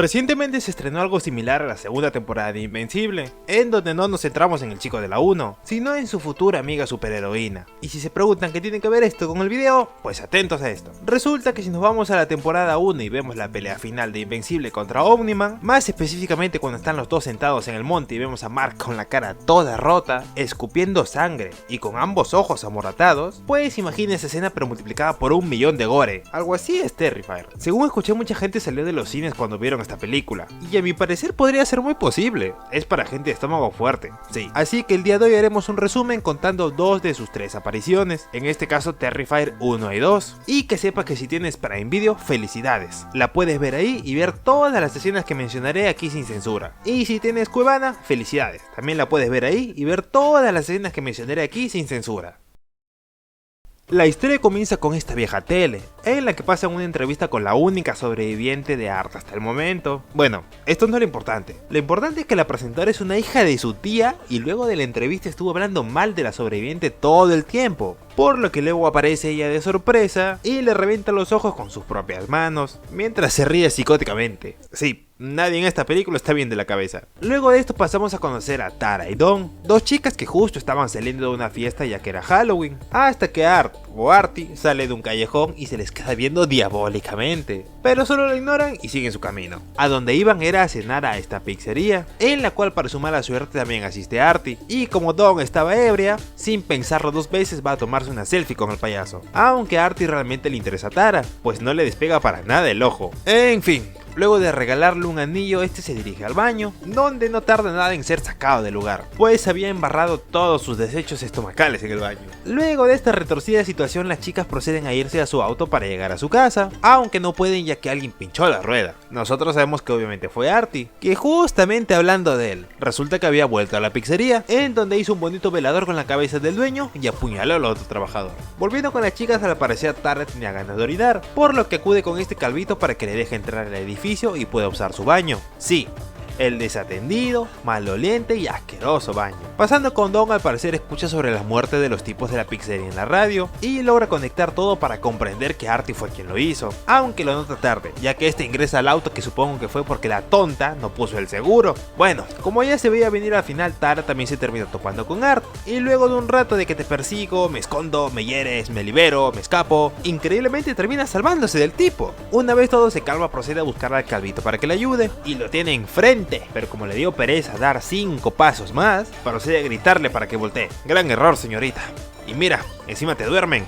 Recientemente se estrenó algo similar a la segunda temporada de Invencible, en donde no nos centramos en el chico de la 1, sino en su futura amiga superheroína. Y si se preguntan qué tiene que ver esto con el video, pues atentos a esto. Resulta que si nos vamos a la temporada 1 y vemos la pelea final de Invencible contra Omni-Man, más específicamente cuando están los dos sentados en el monte y vemos a Mark con la cara toda rota, escupiendo sangre y con ambos ojos amoratados, pues imaginen esa escena pero multiplicada por 1.000.000 de gore. Algo así es Terrifier. Según escuché, mucha gente salió de los cines cuando vieron esta película, y a mi parecer podría ser muy posible. Es para gente de estómago fuerte, sí. Así que el día de hoy haremos un resumen contando 2 de sus 3 apariciones, en este caso Terrifier 1 y 2, y que sepa que si tienes Prime Video, felicidades, la puedes ver ahí y ver todas las escenas que mencionaré aquí sin censura. Y si tienes Cuevana, felicidades, también la puedes ver ahí y ver todas las escenas que mencionaré aquí sin censura. La historia comienza con esta vieja tele, en la que pasan una entrevista con la única sobreviviente de Art hasta el momento. Bueno, esto no es lo importante es que la presentadora es una hija de su tía y luego de la entrevista estuvo hablando mal de la sobreviviente todo el tiempo. Por lo que luego aparece ella de sorpresa y le revienta los ojos con sus propias manos, mientras se ríe psicóticamente. Sí, nadie en esta película está bien de la cabeza. Luego de esto pasamos a conocer a Tara y Dawn, dos chicas que justo estaban saliendo de una fiesta ya que era Halloween, hasta que Art o Artie sale de un callejón y se les queda viendo diabólicamente, pero solo lo ignoran y siguen su camino. A donde iban era a cenar a esta pizzería, en la cual para su mala suerte también asiste Artie, y como Dawn estaba ebria, sin pensarlo 2 veces va a tomarse una selfie con el payaso, aunque a Artie realmente le interesa a Tara, pues no le despega para nada el ojo. En fin, luego de regalarle un anillo, este se dirige al baño, donde no tarda nada en ser sacado del lugar, pues había embarrado todos sus desechos estomacales en el baño. Luego de esta retorcida situación, las chicas proceden a irse a su auto para llegar a su casa, aunque no pueden ya que alguien pinchó la rueda. Nosotros sabemos que obviamente fue Artie, que justamente hablando de él, resulta que había vuelto a la pizzería, en donde hizo un bonito velador con la cabeza del dueño y apuñaló al otro trabajador. Volviendo con las chicas, al parecer Tara tenía ganas de orinar, por lo que acude con este calvito para que le deje entrar al edificio y pueda usar su baño. Sí, el desatendido, maloliente y asqueroso baño. Pasando con Dawn, al parecer escucha sobre la muerte de los tipos de la pizzería en la radio y logra conectar todo para comprender que Artie fue quien lo hizo, aunque lo nota tarde, ya que este ingresa al auto, que supongo que fue porque la tonta no puso el seguro. Bueno, como ya se veía venir, al final Tara también se termina topando con Art, y luego de un rato de que te persigo, me escondo, me hieres, me libero, me escapo, increíblemente termina salvándose del tipo. Una vez todo se calma, procede a buscar al calvito para que le ayude y lo tiene enfrente, pero como le dio pereza dar 5 pasos más, procede a gritarle para que voltee. Gran error, señorita. Y mira, encima te duermen.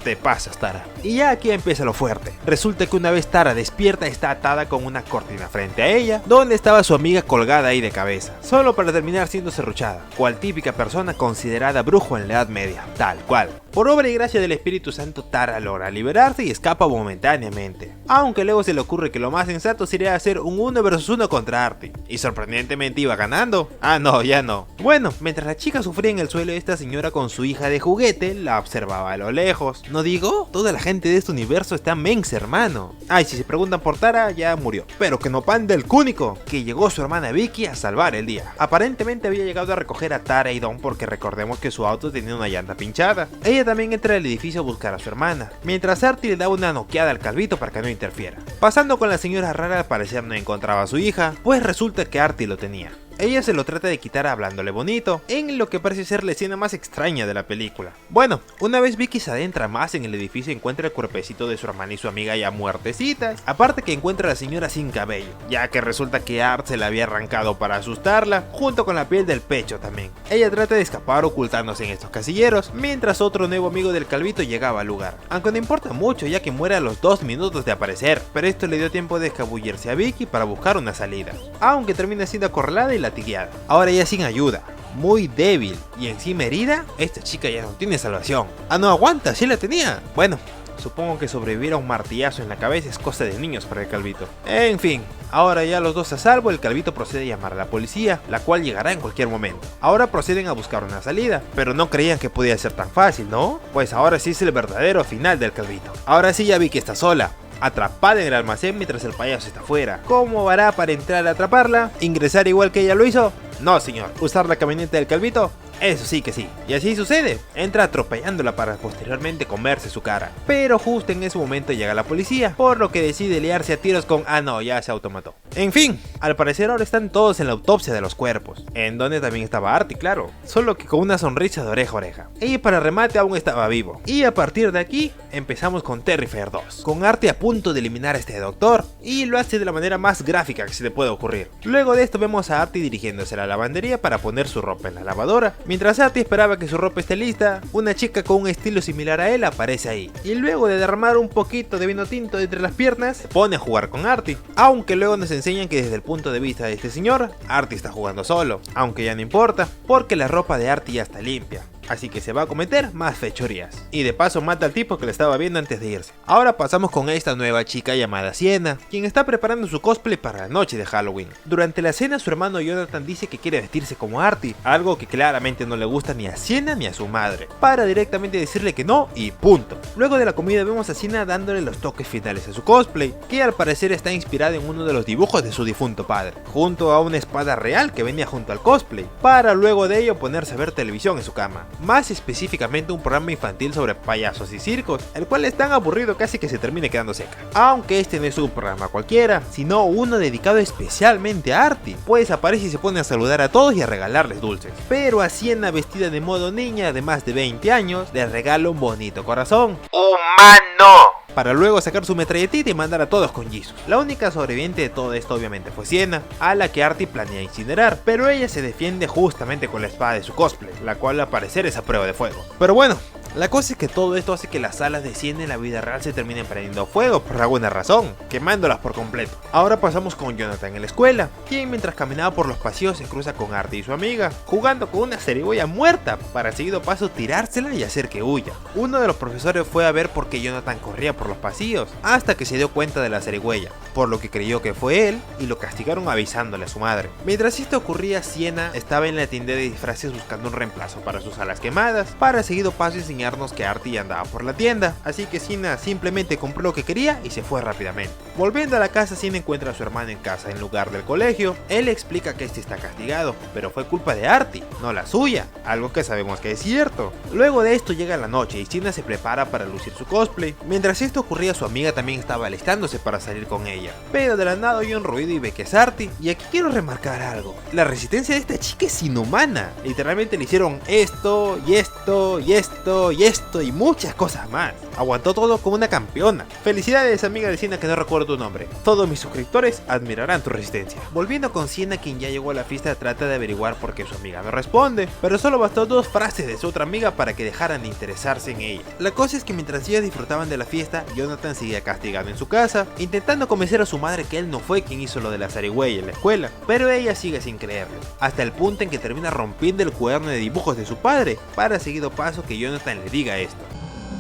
Te pasas, Tara. Y ya aquí empieza lo fuerte. Resulta que una vez Tara despierta, está atada con una cortina frente a ella, donde estaba su amiga colgada ahí de cabeza, solo para terminar siendo serruchada, cual típica persona considerada brujo en la Edad Media, tal cual. Por obra y gracia del Espíritu Santo, Tara logra liberarse y escapa momentáneamente, aunque luego se le ocurre que lo más sensato sería hacer un 1 vs 1 contra Artie, y sorprendentemente iba ganando. Ah no, ya no. Bueno, mientras la chica sufría en el suelo, esta señora con su hija de juguete la observaba a lo lejos. ¿No digo? Toda la gente de este universo está mensa, hermano. Ay, si se preguntan por Tara, ya murió. Pero que no pan del cúnico, que llegó su hermana Vicky a salvar el día. Aparentemente había llegado a recoger a Tara y Dawn porque recordemos que su auto tenía una llanta pinchada. Ella también entra al edificio a buscar a su hermana, mientras Artie le da una noqueada al calvito para que no interfiera. Pasando con la señora rara, al parecer no encontraba a su hija, pues resulta que Artie lo tenía. Ella se lo trata de quitar hablándole bonito, en lo que parece ser la escena más extraña de la película. Bueno, una vez Vicky se adentra más en el edificio, encuentra el cuerpecito de su hermana y su amiga ya muertecitas, aparte que encuentra a la señora sin cabello, ya que resulta que Art se la había arrancado para asustarla, junto con la piel del pecho también. Ella trata de escapar ocultándose en estos casilleros, mientras otro nuevo amigo del calvito llegaba al lugar, aunque no importa mucho ya que muere a los 2 minutos de aparecer, pero esto le dio tiempo de escabullirse a Vicky para buscar una salida, aunque termina siendo acorralada y latigueada, ahora ya sin ayuda, muy débil y encima herida. Esta chica ya no tiene salvación. Ah, no aguanta, sí la tenía. Bueno, supongo que sobrevivir a un martillazo en la cabeza es cosa de niños para el calvito. En fin, ahora ya los dos a salvo, el calvito procede a llamar a la policía, la cual llegará en cualquier momento. Ahora proceden a buscar una salida, pero no creían que podía ser tan fácil, ¿no? Pues ahora sí es el verdadero final del calvito. Ahora sí ya vi que está sola, atrapada en el almacén mientras el payaso está afuera. ¿Cómo hará para entrar a atraparla? ¿Ingresar igual que ella lo hizo? No, señor. ¿Usar la camioneta del calvito? Eso sí que sí, y así sucede, entra atropellándola para posteriormente comerse su cara. Pero justo en ese momento llega la policía, por lo que decide liarse a tiros con ya se automató. En fin, al parecer ahora están todos en la autopsia de los cuerpos, en donde también estaba Artie, claro, solo que con una sonrisa de oreja a oreja. Y para remate aún estaba vivo. Y a partir de aquí empezamos con Terrifier 2, con Artie a punto de eliminar a este doctor, y lo hace de la manera más gráfica que se le puede ocurrir. Luego de esto vemos a Artie dirigiéndose a la lavandería para poner su ropa en la lavadora. Mientras Artie esperaba que su ropa esté lista, una chica con un estilo similar a él aparece ahí, y luego de derramar un poquito de vino tinto entre las piernas, se pone a jugar con Artie. Aunque luego nos enseñan que desde el punto de vista de este señor, Artie está jugando solo, aunque ya no importa, porque la ropa de Artie ya está limpia. Así que se va a cometer más fechorías. Y de paso mata al tipo que le estaba viendo antes de irse. Ahora pasamos con esta nueva chica llamada Sienna, quien está preparando su cosplay para la noche de Halloween. Durante la cena su hermano Jonathan dice que quiere vestirse como Artie, algo que claramente no le gusta ni a Sienna ni a su madre, para directamente decirle que no y punto. Luego de la comida vemos a Sienna dándole los toques finales a su cosplay, que al parecer está inspirado en uno de los dibujos de su difunto padre, junto a una espada real que venía junto al cosplay, para luego de ello ponerse a ver televisión en su cama. Más específicamente un programa infantil sobre payasos y circos, el cual es tan aburrido casi que se termine quedando seca. Aunque este no es un programa cualquiera, sino uno dedicado especialmente a Artie, pues aparece y se pone a saludar a todos y a regalarles dulces. Pero a Sienna, vestida de modo niña de más de 20 años, le regala un bonito corazón humano, para luego sacar su metralletita y mandar a todos con Jesus. La única sobreviviente de todo esto obviamente fue Sienna, a la que Artie planea incinerar, pero ella se defiende justamente con la espada de su cosplay, la cual al parecer es a prueba de fuego. Pero bueno, la cosa es que todo esto hace que las alas de Sienna en la vida real se terminen prendiendo fuego por alguna razón, quemándolas por completo. Ahora pasamos con Jonathan en la escuela, quien mientras caminaba por los pasillos se cruza con Artie y su amiga, jugando con una zarigüeya muerta, para seguido paso tirársela y hacer que huya. Uno de los profesores fue a ver por qué Jonathan corría por los pasillos, hasta que se dio cuenta de la zarigüeya, por lo que creyó que fue él y lo castigaron avisándole a su madre. Mientras esto ocurría, Sienna estaba en la tienda de disfraces buscando un reemplazo para sus alas quemadas, para seguido paso enseñarnos que Artie andaba por la tienda, así que Sienna simplemente compró lo que quería y se fue rápidamente. Volviendo a la casa, Sienna encuentra a su hermano en casa en lugar del colegio. Él explica que este está castigado, pero fue culpa de Artie, no la suya, algo que sabemos que es cierto. Luego de esto llega la noche y Sienna se prepara para lucir su cosplay. Mientras esto ocurría, su amiga también estaba alistándose para salir con ella, pero de la nada oye un ruido y ve que es Artie. Y aquí quiero remarcar algo: la resistencia de esta chica es inhumana. Literalmente le hicieron esto y esto y esto y esto y muchas cosas más. Aguantó todo como una campeona. Felicidades, amiga de Sienna, que no recuerdo tu nombre. Todos mis suscriptores admirarán tu resistencia. Volviendo con Sienna, quien ya llegó a la fiesta, trata de averiguar por qué su amiga no responde, pero solo bastó 2 frases de su otra amiga para que dejaran de interesarse en ella. La cosa es que mientras ellas disfrutaban de la fiesta, Jonathan seguía castigado en su casa, intentando convencer a su madre que él no fue quien hizo lo de la zarigüeya en la escuela, pero ella sigue sin creerle, hasta el punto en que termina rompiendo el cuaderno de dibujos de su padre, para seguido paso que Jonathan le diga esto: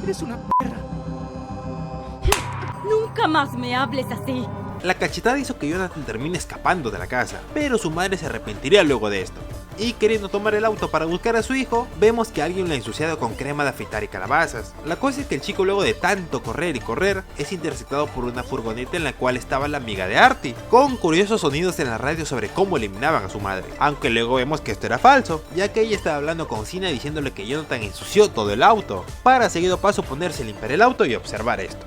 Eres una perra. Nunca más me hables así. La cachetada hizo que Jonathan termine escapando de la casa, pero su madre se arrepentiría luego de esto. Y queriendo tomar el auto para buscar a su hijo, vemos que alguien lo ha ensuciado con crema de afeitar y calabazas. La cosa es que el chico, luego de tanto correr y correr, es interceptado por una furgoneta en la cual estaba la amiga de Artie, con curiosos sonidos en la radio sobre cómo eliminaban a su madre. Aunque luego vemos que esto era falso, ya que ella estaba hablando con Sienna diciéndole que Jonathan ensució todo el auto, para seguido paso ponerse a limpiar el auto y observar esto.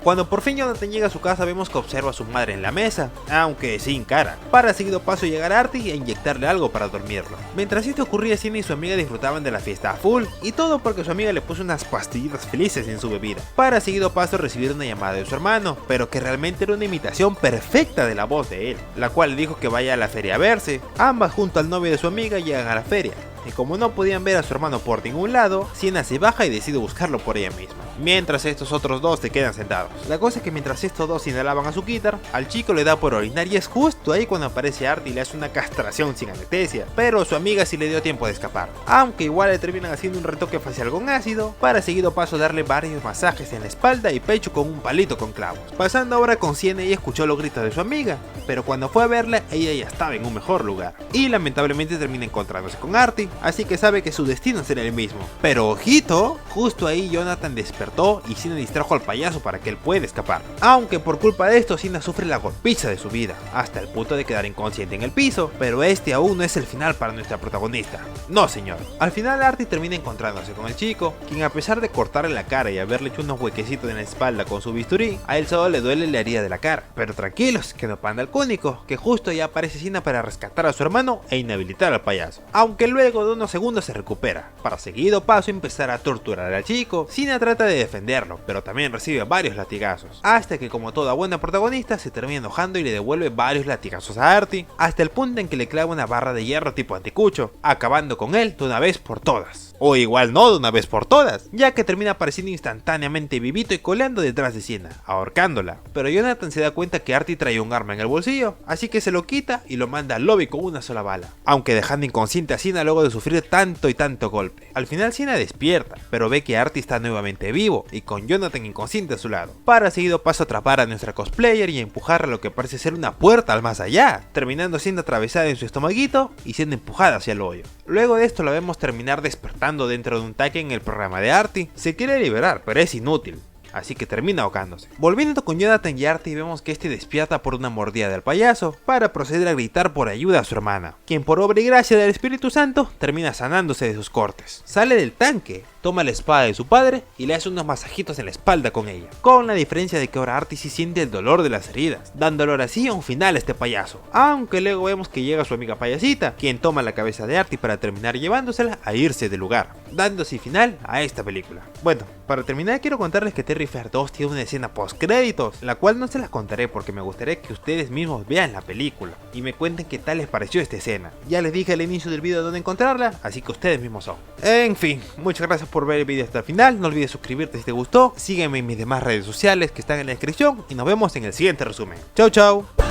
Cuando por fin Jonathan llega a su casa, vemos que observa a su madre en la mesa, aunque sin cara, para seguido paso llegar a Artie e inyectarle algo para dormirlo. Mientras esto ocurría, Sienna y su amiga disfrutaban de la fiesta a full, y todo porque su amiga le puso unas pastillitas felices en su bebida, para seguido paso recibir una llamada de su hermano, pero que realmente era una imitación perfecta de la voz de él, la cual le dijo que vaya a la feria a verse. Ambas junto al novio de su amiga llegan a la feria, y como no podían ver a su hermano por ningún lado, Sienna se baja y decide buscarlo por ella misma, mientras estos otros dos se quedan sentados. La cosa es que mientras estos dos inhalaban a su guitar, al chico le da por orinar y es justo ahí cuando aparece Artie y le hace una castración sin anestesia, pero su amiga sí le dio tiempo de escapar, aunque igual le terminan haciendo un retoque facial con ácido, para seguido paso darle varios masajes en la espalda y pecho con un palito con clavos. Pasando ahora con Sienna, ella escuchó los gritos de su amiga, pero cuando fue a verla, ella ya estaba en un mejor lugar, y lamentablemente termina encontrándose con Artie, así que sabe que su destino será el mismo. Pero ojito, justo ahí Jonathan despertó despertó y Sina distrajo al payaso para que él pueda escapar. Aunque por culpa de esto Sina sufre la golpiza de su vida, hasta el punto de quedar inconsciente en el piso, pero este aún no es el final para nuestra protagonista. No señor. Al final Artie termina encontrándose con el chico, quien a pesar de cortarle la cara y haberle hecho unos huequecitos en la espalda con su bisturí, a él solo le duele la herida de la cara. Pero tranquilos, que no panda el cúnico, que justo ya aparece Sina para rescatar a su hermano e inhabilitar al payaso. Aunque luego de unos segundos se recupera, para seguido paso empezar a torturar al chico. Sina trata de defenderlo, pero también recibe varios latigazos, hasta que como toda buena protagonista se termina enojando y le devuelve varios latigazos a Artie, hasta el punto en que le clava una barra de hierro tipo anticucho, acabando con él de una vez por todas. O igual no de una vez por todas, ya que termina apareciendo instantáneamente vivito y coleando detrás de Sina, ahorcándola. Pero Jonathan se da cuenta que Artie trae un arma en el bolsillo, así que se lo quita y lo manda al lobby con una sola bala, aunque dejando inconsciente a Sina luego de sufrir tanto y tanto golpe. Al final Sina despierta, pero ve que Artie está nuevamente vivo y con Jonathan inconsciente a su lado, para seguido paso atrapar a nuestra cosplayer y empujarla a lo que parece ser una puerta al más allá, terminando siendo atravesada en su estomaguito y siendo empujada hacia el hoyo. Luego de esto la vemos terminar despertando dentro de un tanque en el programa de Artie. Se quiere liberar, pero es inútil, así que termina ahogándose. Volviendo con Jonathan y Artie, vemos que este despierta por una mordida del payaso para proceder a gritar por ayuda a su hermana, quien por obra y gracia del Espíritu Santo termina sanándose de sus cortes. Sale del tanque, toma la espada de su padre y le hace unos masajitos en la espalda con ella, con la diferencia de que ahora Artie sí siente el dolor de las heridas, dándole ahora sí un final a este payaso. Aunque luego vemos que llega su amiga payasita, quien toma la cabeza de Artie para terminar llevándosela a irse del lugar, dando así final a esta película. Bueno, para terminar quiero contarles que Terrifier 2 tiene una escena post créditos, la cual no se las contaré porque me gustaría que ustedes mismos vean la película y me cuenten qué tal les pareció esta escena. Ya les dije al inicio del video dónde encontrarla, así que ustedes mismos son. En fin, muchas gracias por ver el video hasta el final, no olvides suscribirte si te gustó, sígueme en mis demás redes sociales que están en la descripción y nos vemos en el siguiente resumen. Chau chau.